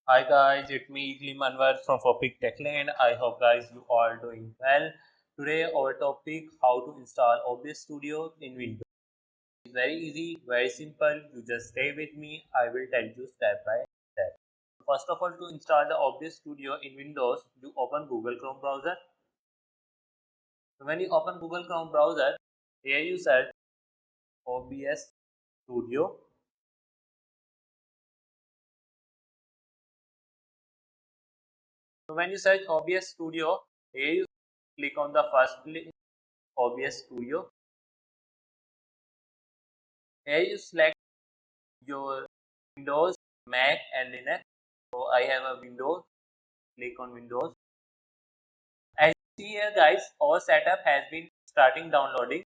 Hi guys, it's me Iklim Anwar from Topic Techland. I hope guys you all doing well. Today our topic how to install OBS Studio in Windows. It's very easy, very simple. You just stay with me. I will tell you step by step. First of all, to install the OBS Studio in Windows, you open Google Chrome browser. So when you open Google Chrome browser, here you search OBS Studio. So when you search OBS Studio, here you click on the first link, OBS Studio. Here you select your Windows, Mac and Linux. So I have a Windows, click on Windows. As you see here guys, our setup has been starting downloading.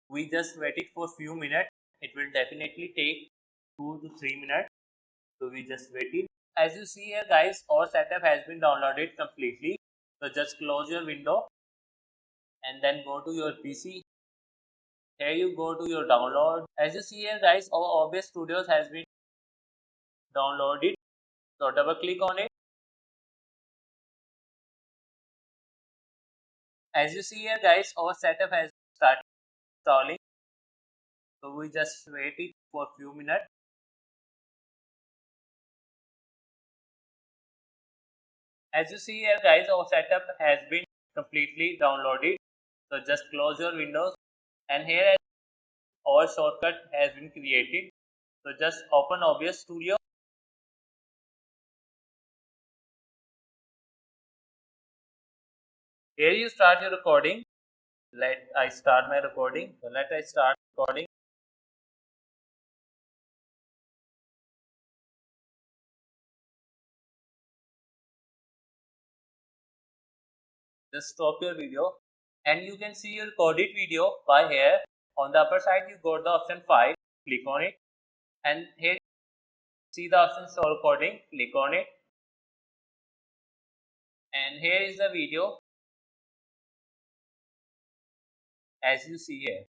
We just waited for few minutes. It will definitely take 2 to 3 minutes. So we just waited. As you see here guys, our setup has been downloaded completely. So just close your window and then go to your PC. Here you go to your download. As you see here guys, our OBS Studios has been downloaded. So double click on it. As you see here guys, our setup has started installing. So we just waited for few minutes. As you see here guys, our setup has been completely downloaded. So just close your windows and here our shortcut has been created. So just open OBS Studio. Here you start your recording. Let I start my recording. So let I start recording. Just stop your video and you can see your recorded video by here. On the upper side you got the option 5. Click on it and here see the option show recording. Click on it and here is the video as you see here.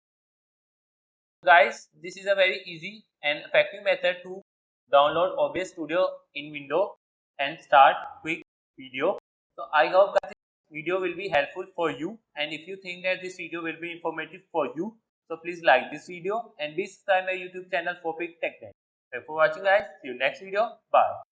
Guys, this is a very easy and effective method to download OBS Studio in Windows and start quick video. So I hope guys this video will be helpful for you, and if you think that this video will be informative for you, so please like this video and be subscribe my YouTube channel for quick tech. Thanks for watching guys. See you next video. Bye.